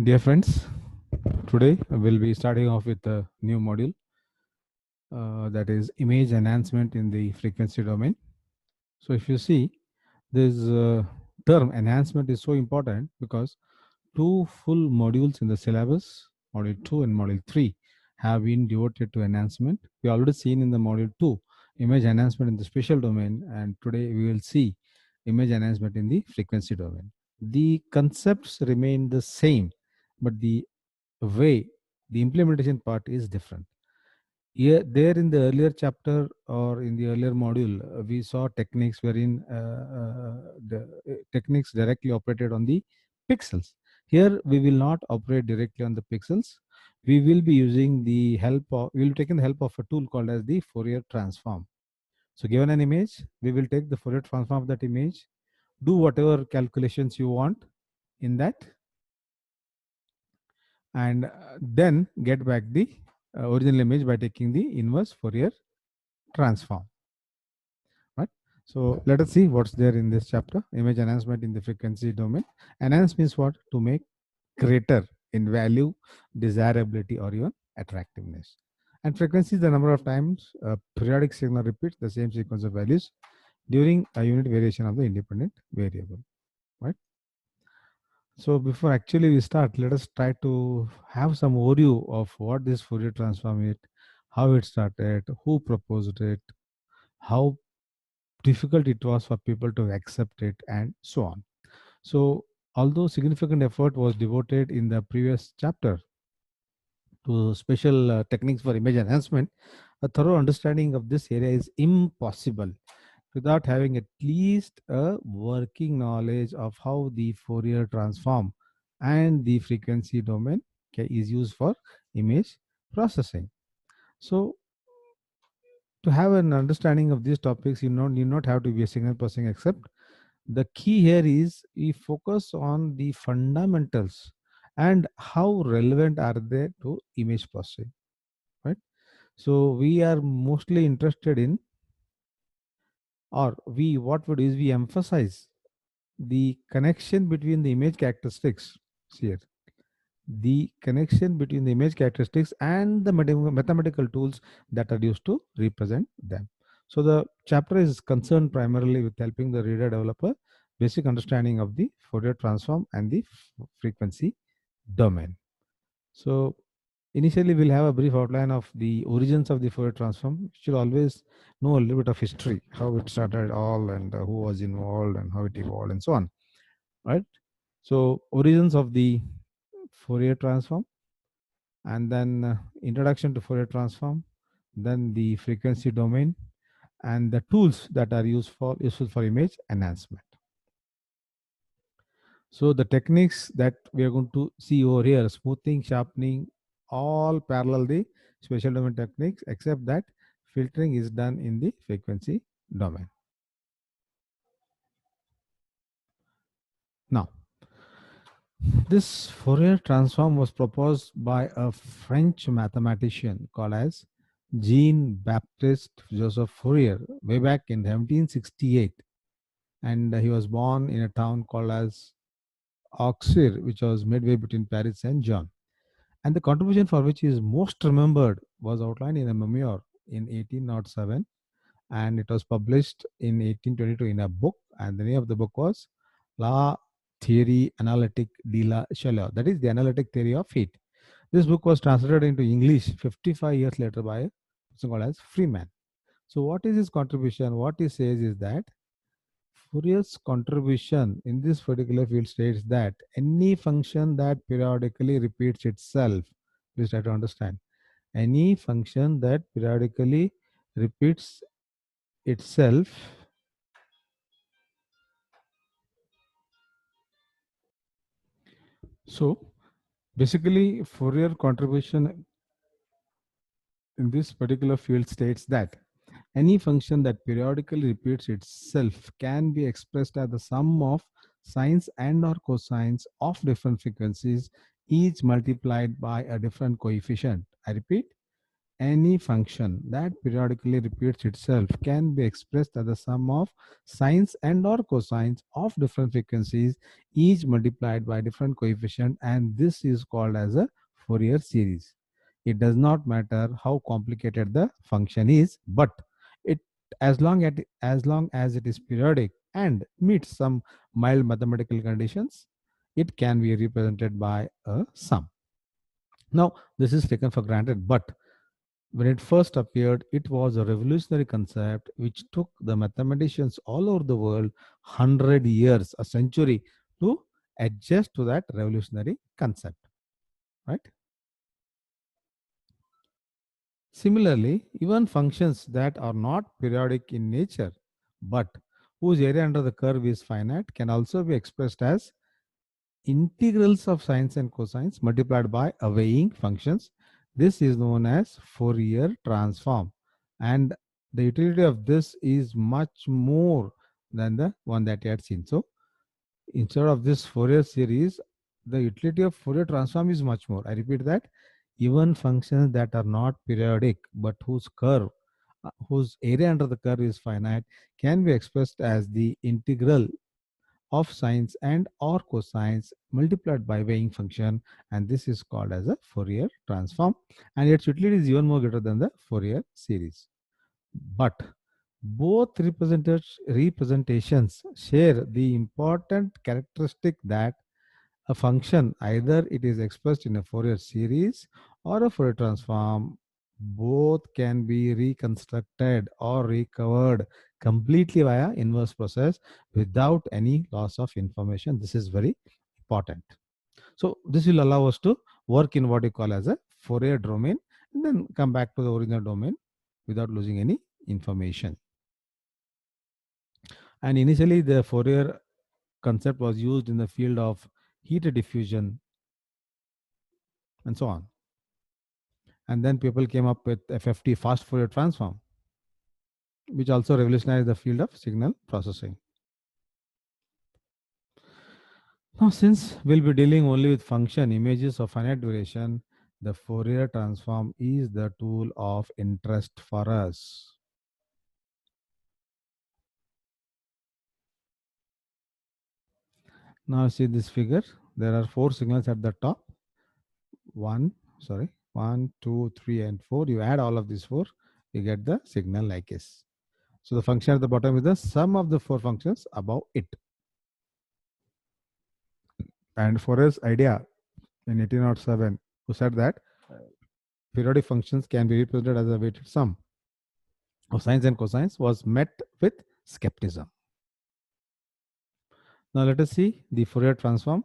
Dear friends, today we'll be starting off with a new module that is image enhancement in the frequency domain. So, if you see, this term enhancement is so important because two full modules in the syllabus, module 2 and module 3, have been devoted to enhancement. We already seen in the module 2 image enhancement in the spatial domain, and today we will see image enhancement in the frequency domain. The concepts remain the same, but way the implementation part is different. Here there in the earlier chapter or in the earlier module, we saw techniques wherein the techniques directly operated on the pixels. Here we will not operate directly on the pixels. We will be using the help of, we will take in the help of a tool called as the Fourier transform. So given an image, we will take the Fourier transform of that image, do whatever calculations you want in that, and then get back the original image by taking the inverse Fourier transform, right? So let us see what's there in this chapter. Image enhancement in the frequency domain. Enhance means what? To make greater in value, desirability, or even attractiveness. And frequency is the number of times a periodic signal repeats the same sequence of values during a unit variation of the independent variable, right? So before actually we start, let us try to have some overview of what this Fourier transform is, how it started, who proposed it, how difficult it was for people to accept it, and so on. So although significant effort was devoted in the previous chapter to special techniques for image enhancement, a thorough understanding of this area is impossible without having at least a working knowledge of how the Fourier transform and the frequency domain is used for image processing. So to have an understanding of these topics, you need not have to be a signal processing expert. The key here is we focus on the fundamentals and how relevant are they to image processing, right? So we are mostly interested in, or we what would is we emphasize the connection between the image characteristics here, the connection between the image characteristics and the mathematical tools that are used to represent them. So the chapter is concerned primarily with helping the reader develop a basic understanding of the Fourier transform and the frequency domain. So initially we'll have a brief outline of the origins of the Fourier transform. You should always know a little bit of history, how it started all, and who was involved and how it evolved and so on, right? So origins of the Fourier transform, and then introduction to Fourier transform, then the frequency domain, and the tools that are useful for image enhancement. So the techniques that we are going to see over here, smoothing, sharpening, all parallel the spatial domain techniques, except that filtering is done in the frequency domain. Now, this Fourier transform was proposed by a French mathematician called as Jean-Baptiste Joseph Fourier way back in 1768, and he was born in a town called as Auxerre, which was midway between Paris and Jean. And the contribution for which he is most remembered was outlined in a memoir in 1807, and it was published in 1822 in a book, and the name of the book was La Théorie Analytique de la Chaleur, that is the analytic theory of heat. This book was translated into English 55 years later by a person called as Freeman. So what is his contribution? What he says is that Fourier's contribution in this particular field states that any function that periodically repeats itself, please try to understand, any function that periodically repeats itself so basically Fourier contribution in this particular field states that any function that periodically repeats itself can be expressed as the sum of sines and or cosines of different frequencies, each multiplied by a different coefficient. I repeat, any function that periodically repeats itself can be expressed as the sum of sines and or cosines of different frequencies, each multiplied by different coefficient, and this is called as a Fourier series. It does not matter how complicated the function is, but it as long as it is periodic and meets some mild mathematical conditions, it can be represented by a sum. Now, this is taken for granted, but when it first appeared, it was a revolutionary concept which took the mathematicians all over the world 100 years, a century, to adjust to that revolutionary concept, right? Similarly, even functions that are not periodic in nature, but whose area under the curve is finite, can also be expressed as integrals of sines and cosines multiplied by weighing functions. This is known as Fourier transform, and the utility of this is much more than the one that you had seen. So instead of this Fourier series, the utility of Fourier transform is much more. I repeat that even functions that are not periodic but whose area under the curve is finite, can be expressed as the integral of sines and or cosines multiplied by weighing function, and this is called as a Fourier transform, and its utility is even more greater than the Fourier series. But both representations share the important characteristic that a function, either it is expressed in a Fourier series or a Fourier transform, both can be reconstructed or recovered completely via inverse process without any loss of information. This is very important. So this will allow us to work in what you call as a Fourier domain and then come back to the original domain without losing any information. And initially the Fourier concept was used in the field of heat diffusion and so on. And then people came up with FFT, fast Fourier transform, which also revolutionized the field of signal processing. Now, since we'll be dealing only with function images of finite duration, the Fourier transform is the tool of interest for us. Now see this figure. There are 4 signals at the top. 1, 2, 3, and 4. You add all of these 4, you get the signal like this. So the function at the bottom is the sum of the 4 functions above it. And Fourier's idea in 1807, who said that periodic functions can be represented as a weighted sum of sines and cosines, was met with skepticism. Now let us see the Fourier transform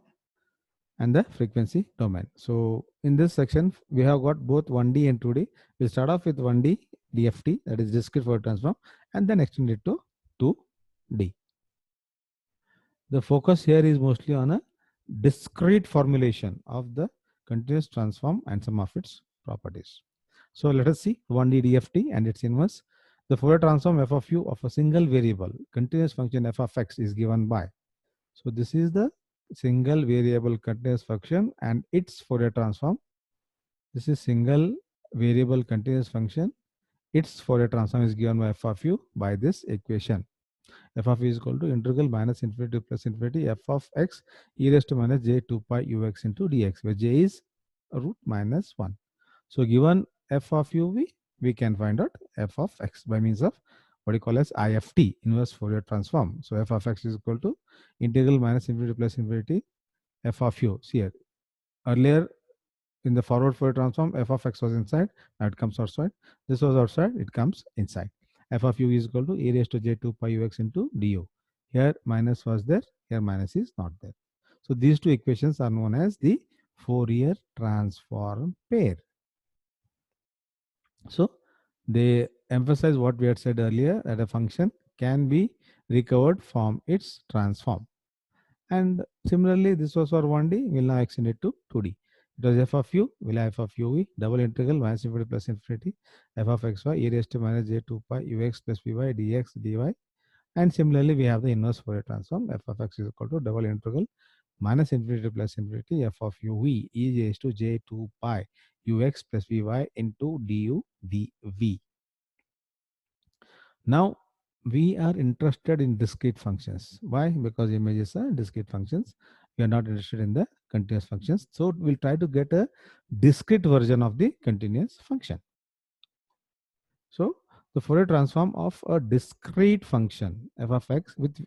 and the frequency domain. So in this section, we have got both 1D and 2D. We'll start off with 1D DFT, that is discrete Fourier transform, and then extend it to 2D. The focus here is mostly on a discrete formulation of the continuous transform and some of its properties. So let us see 1D DFT and its inverse. The Fourier transform f of u of a single variable continuous function f of x is given by. So this is the single variable continuous function and its Fourier transform. This is single variable continuous function. Its Fourier transform is given by f of u by this equation. F of u is equal to integral minus infinity to plus infinity f of x e raised to minus j 2 pi ux into dx, where j is root minus 1. So given f of u, we can find out f of x by means of what you call as IFT, inverse Fourier transform. So f of x is equal to integral minus infinity plus infinity f of u. See here, earlier in the forward Fourier transform, f of x was inside, now it comes outside. This was outside, it comes inside. F of u is equal to e raised to j 2 pi ux into du. Here minus was there, here minus is not there. So these two equations are known as the Fourier transform pair. So they emphasize what we had said earlier, that a function can be recovered from its transform. And similarly, this was for 1D, we'll now extend it to 2D. It was f of u, we'll have f of u, double integral minus infinity plus infinity, f of xy, e raised to minus j 2 pi ux plus by dx dy. And similarly, we have the inverse Fourier transform, f of x is equal to double integral minus infinity plus infinity f of uv is raised to j2 pi ux plus vy into du dv. Now we are interested in discrete functions. Why? Because images are discrete functions. We are not interested in the continuous functions. So we'll try to get a discrete version of the continuous function. So the Fourier transform of a discrete function f of x with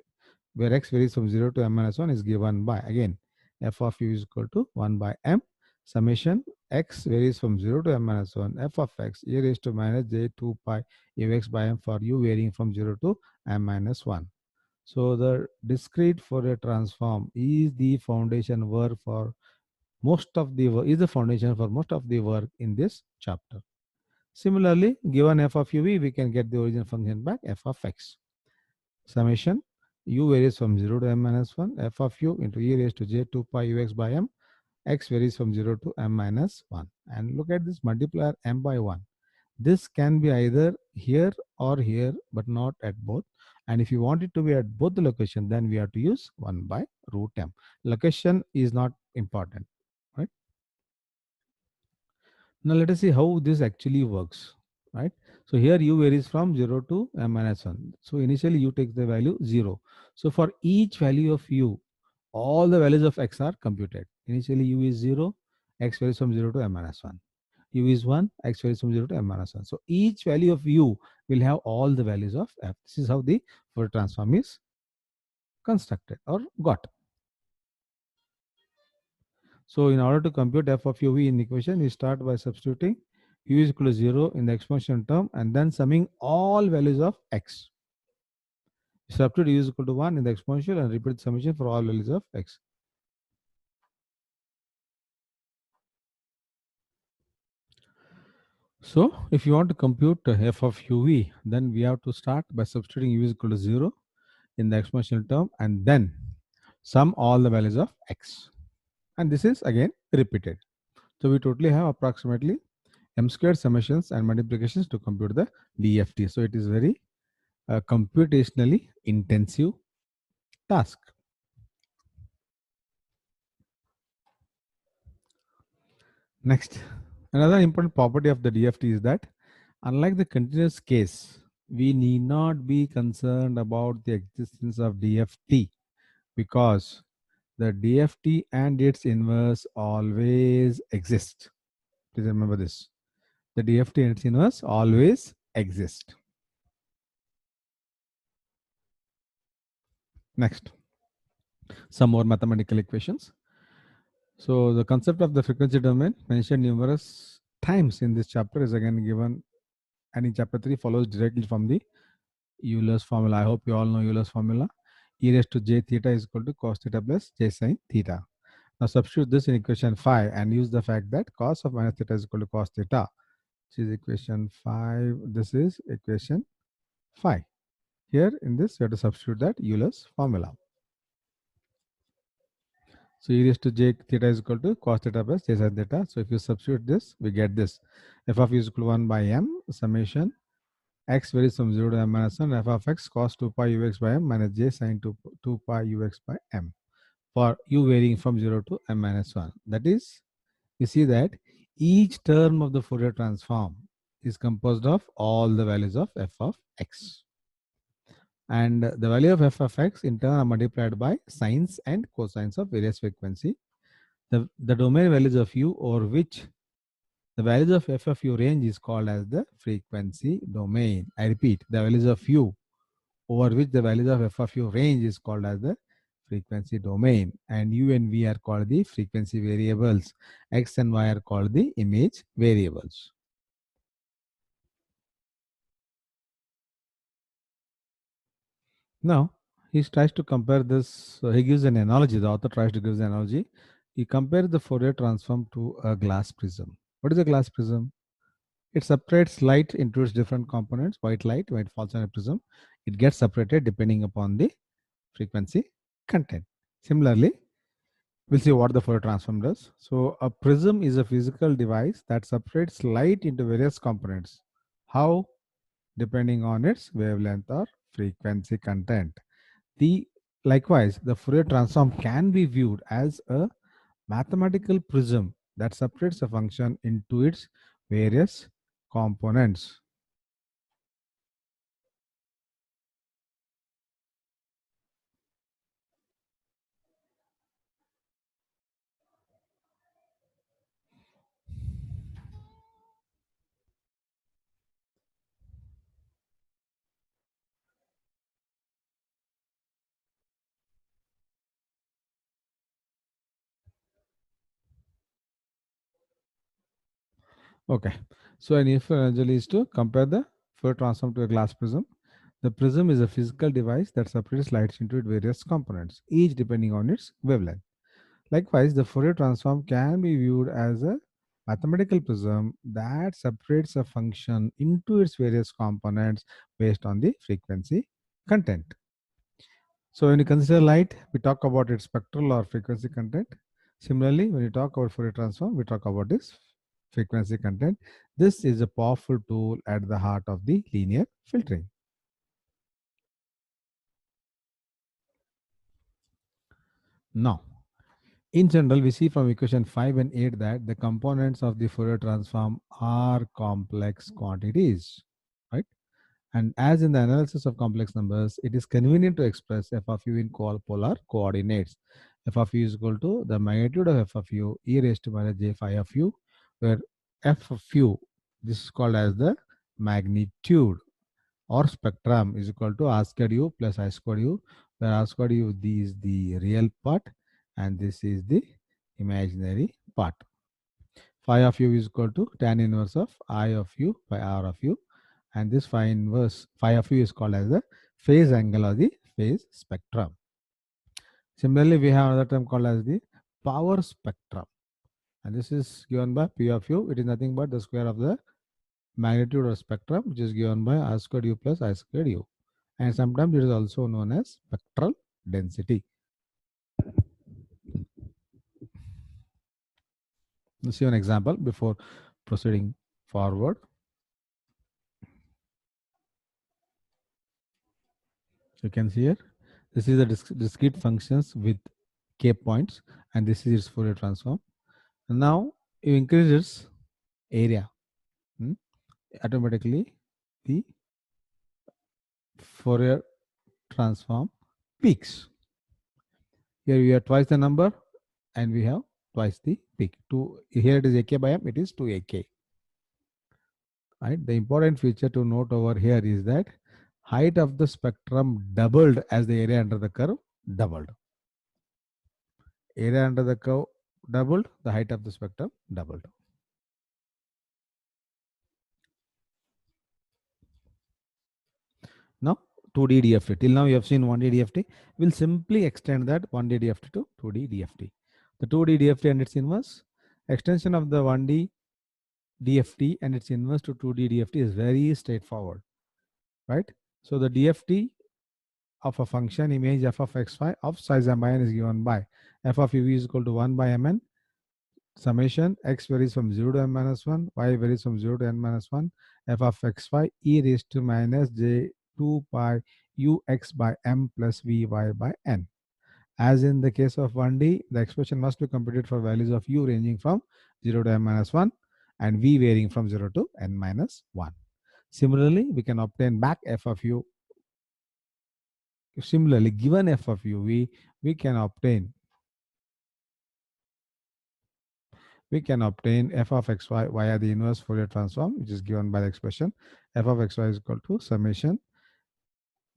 where x varies from 0 to m minus 1 is given by, again, f of u is equal to 1 by m summation x varies from 0 to m minus 1 f of x e raised to minus j2 pi ux by m for u varying from 0 to m minus 1. So the discrete Fourier transform is the foundation work for most of the work, is the foundation for most of the work in this chapter. Similarly, given f of uv, we can get the original function back f of x. Summation u varies from 0 to m minus 1 f of u into e raised to j2 pi ux by m, x varies from 0 to m minus 1. And look at this multiplier m by 1. This can be either here or here, but not at both. And if you want it to be at both the location, then we have to use 1 by root m. Location is not important, right? Now let us see how this actually works, right? So here u varies from 0 to m minus 1. So initially u takes the value 0. So for each value of u, all the values of x are computed. Initially u is 0, x varies from 0 to m minus 1. U is 1, x varies from 0 to m minus 1. So each value of u will have all the values of f. This is how the Fourier transform is constructed or got. So in order to compute f of uv in the equation, we start by substituting u is equal to 0 in the exponential term and then summing all values of x. Substitute u is equal to 1 in the exponential and repeat the summation for all values of x. So if you want to compute f of uv, then we have to start by substituting u is equal to 0 in the exponential term and then sum all the values of x. And this is again repeated. So we totally have approximately m squared summations and multiplications to compute the DFT. So it is very computationally intensive task. Next, another important property of the DFT is that unlike the continuous case, we need not be concerned about the existence of DFT because the DFT and its inverse always exist. Please remember this. The DFT and its inverse always exist. Next, some more mathematical equations. So the concept of the frequency domain mentioned numerous times in this chapter is again given, and in chapter 3 follows directly from the Euler's formula. I hope you all know Euler's formula. E raised to j theta is equal to cos theta plus j sine theta. Now substitute this in equation 5 and use the fact that cos of minus theta is equal to cos theta, which is equation 5. This is equation 5. Here in this, you have to substitute that Euler's formula. So e raised to j theta is equal to cos theta plus j sin theta. So if you substitute this, we get this. F of u is equal to 1 by m summation x varies from 0 to m minus 1 f of x cos 2 pi ux by m minus j sin 2 pi ux by m for u varying from 0 to m minus 1. That is, you see that each term of the Fourier transform is composed of all the values of f of x. And the value of f of x in turn are multiplied by sines and cosines of various frequency. The domain values of u over which the values of f of u range is called as the frequency domain. I repeat, the values of u over which the values of f of u range is called as the frequency domain, and u and v are called the frequency variables. X and y are called the image variables. Now, he tries to compare this. He gives an analogy. The author tries to give an analogy. He compares the Fourier transform to a glass prism. What is a glass prism? It separates light into its different components. White light, when it falls on a prism, it gets separated depending upon the frequency content. Similarly, we'll see what the Fourier transform does. So a prism is a physical device that separates light into various components. How? Depending on its wavelength or frequency content. The Likewise, the Fourier transform can be viewed as a mathematical prism that separates a function into its various components. Okay, so an if analogy is to compare the Fourier transform to a glass prism. The prism is a physical device that separates lights into its various components, each depending on its wavelength. Likewise, the Fourier transform can be viewed as a mathematical prism that separates a function into its various components based on the frequency content. So when you consider light, we talk about its spectral or frequency content. Similarly, when you talk about Fourier transform, we talk about its frequency content. This is a powerful tool at the heart of the linear filtering. Now, in general, we see from equation 5 and 8 that the components of the Fourier transform are complex quantities, right? And as in the analysis of complex numbers, it is convenient to express f of u in polar coordinates. F of u is equal to the magnitude of f of u e raised to minus j phi of u, where f of u, this is called as the magnitude or spectrum, is equal to r squared u plus I squared u, where r squared u is the real part and this is the imaginary part. Phi of u is equal to tan inverse of I of u by r of u, and this phi of u is called as the phase angle or the phase spectrum. Similarly, we have another term called as the power spectrum, and this is given by p of u. It is nothing but the square of the magnitude or spectrum, which is given by r squared u plus I squared u, and sometimes it is also known as spectral density. Let's see an example before proceeding forward. You can see here, this is the discrete functions with k points, and this is its Fourier transform. And now you increase its area, automatically the Fourier transform peaks. Here we have twice the number and we have twice the peak. Here it is ak by m, it is 2ak. Right? The important feature to note over here is that height of the spectrum doubled as the area under the curve doubled. Area under the curve doubled, the height of the spectrum doubled. Now 2D DFT. Till now you have seen 1D DFT. We'll simply extend that 1D DFT to 2D DFT. The 2D DFT and its inverse, extension of the 1D DFT and its inverse to 2D DFT is very straightforward, right? So the DFT of a function image f of xy of size m(n) is given by f of u is equal to 1 by mn summation x varies from 0 to n minus 1, y varies from 0 to n minus 1, f of xy e raised to minus j 2 pi ux by m plus vy by n. As in the case of 1D, the expression must be computed for values of u ranging from 0 to n minus 1 and v varying from 0 to n minus 1. Similarly, we can obtain back f of u. Similarly, given f of u, we can obtain f of xy via the inverse Fourier transform, which is given by the expression f of xy is equal to summation,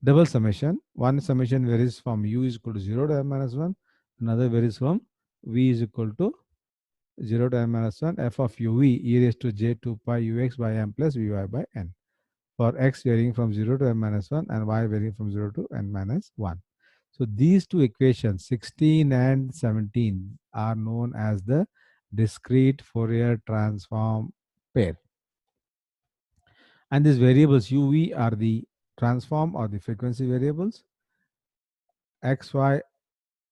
double summation. One summation varies from u is equal to 0 to n minus 1, another varies from v is equal to 0 to n minus 1, f of uv e raised to j 2 pi ux by m plus vy by n, for x varying from 0 to n minus 1 and y varying from 0 to n minus 1. So these two equations, 16 and 17, are known as the discrete Fourier transform pair. And these variables uv are the transform or the frequency variables, xy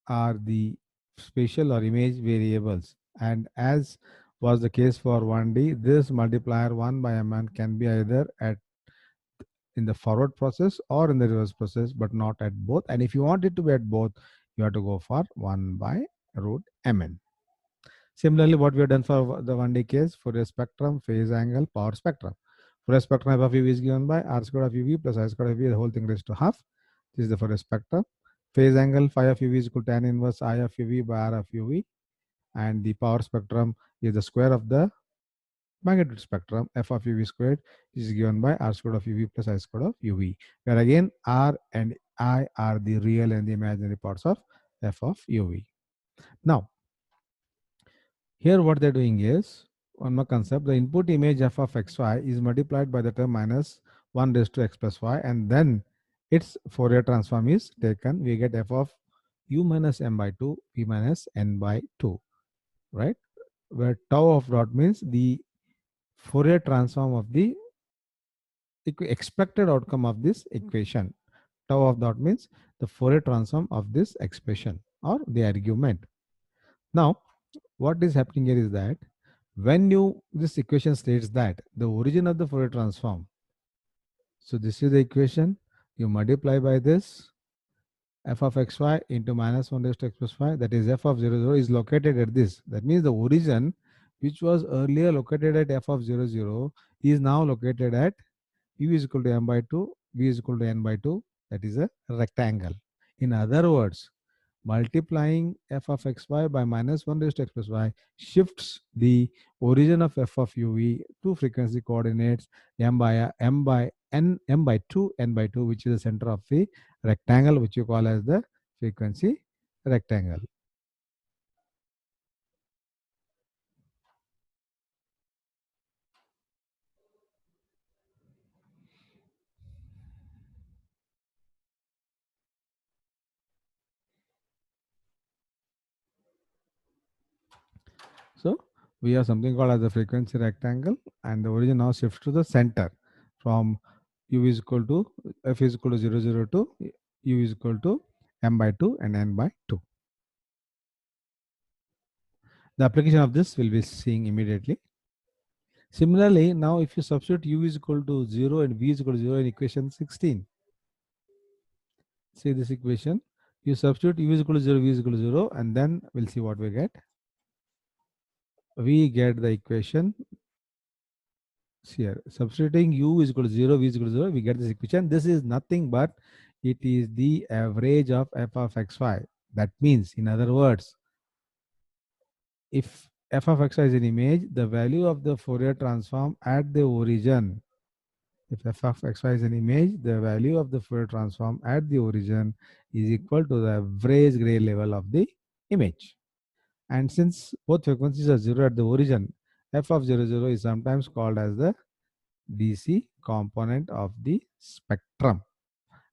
are the spatial or image variables, and as was the case for 1D, this multiplier 1 by mn can be either at in the forward process or in the reverse process, but not at both. And if you want it to be at both, you have to go for 1 by root mn. Similarly, what we have done for the 1D case, Fourier spectrum, phase angle, power spectrum. Fourier spectrum f of u is given by r squared of uv plus I squared of v, the whole thing raised to half. This is the Fourier spectrum. Phase angle phi of uv is equal to tan inverse I of uv by r of uv. And the power spectrum is the square of the magnitude spectrum. F of uv squared is given by r squared of uv plus I squared of uv, where again r and I are the real and the imaginary parts of f of uv. Now, here what they're doing is, one more concept, the input image f of xy is multiplied by the term minus 1 raised to x plus y, and then its Fourier transform is taken. We get f of u minus m by 2, v minus n by 2, right? Where tau of dot means the Fourier transform of the expected outcome of this equation. Tau of dot means the Fourier transform of this expression or the argument. Now, what is happening here is that when this equation states that the origin of the Fourier transform, so this is the equation, you multiply by this f of xy into minus 1 raised to x plus y, that is f of 0, 0 is located at this. That means the origin which was earlier located at f of 0, 0 is now located at u is equal to m by 2, v is equal to n by 2, that is a rectangle. In other words, multiplying f of xy by minus 1 raised to x plus y shifts the origin of f of uv to frequency coordinates m by n, m by 2, n by 2, which is the center of the rectangle, which you call as the frequency rectangle. So we have something called as the frequency rectangle, and the origin now shifts to the center from u is equal to f is equal to 0, 0 to u is equal to m by 2 and n by 2. The application of this will be seeing immediately. Similarly, now if you substitute u is equal to 0 and v is equal to 0 in equation 16, see this equation, you substitute u is equal to 0, v is equal to 0, and then we'll see what we get. We get the equation here. Substituting u is equal to 0, v is equal to 0, we get this equation. This is nothing but it is the average of f of xy. That means, in other words, if f of xy is an image, the value of the Fourier transform at the origin, if f of xy is an image, the value of the Fourier transform at the origin is equal to the average gray level of the image. And since both frequencies are 0 at the origin, f of 0, 0 is sometimes called as the DC component of the spectrum.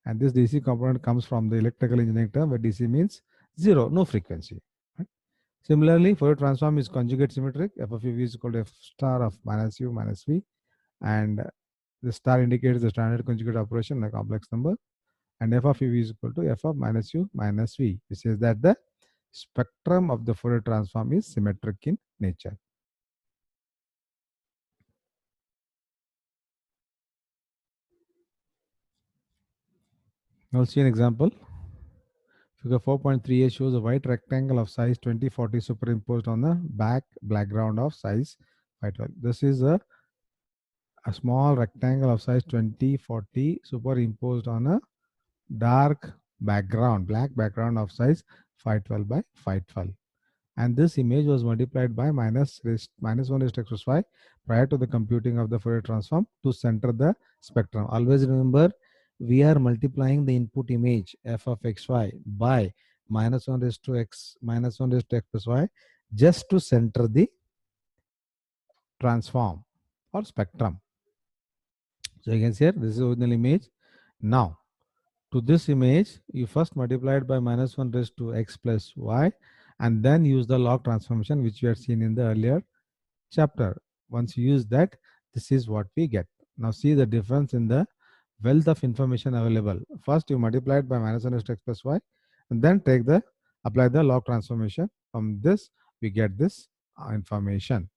And this DC component comes from the electrical engineering term where DC means 0, no frequency. Right? Similarly, Fourier transform is conjugate symmetric. F of u is equal to f star of minus u minus v. And the star indicates the standard conjugate operation like complex number. And f of u is equal to f of minus u minus v, which says that the spectrum of the Fourier transform is symmetric in nature. Now see an example. Figure 4.3a shows a white rectangle of size 2040 superimposed on the background of size 512. This is a small rectangle of size 2040 superimposed on a dark background, black background of size 512 by 512. And this image was multiplied by minus 1 raised to x plus y prior to the computing of the Fourier transform to center the spectrum. Always remember, we are multiplying the input image f of xy by minus 1 raised to x plus y just to center the transform or spectrum. So you can see here, this is the original image. Now, to this image, you first multiply it by minus 1 raised to x plus y, and then use the log transformation which we had seen in the earlier chapter. Once you use that, this is what we get. Now see the difference in the wealth of information available. First you multiply it by minus 1 raised to x plus y, and then apply the log transformation. From this, we get this information.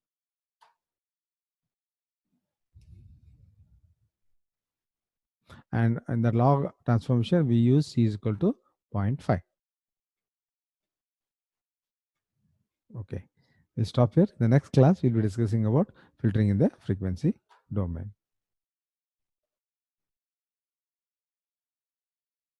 and in the log transformation we use C is equal to 0.5. Okay, we'll stop here. The next class we'll be discussing about filtering in the frequency domain.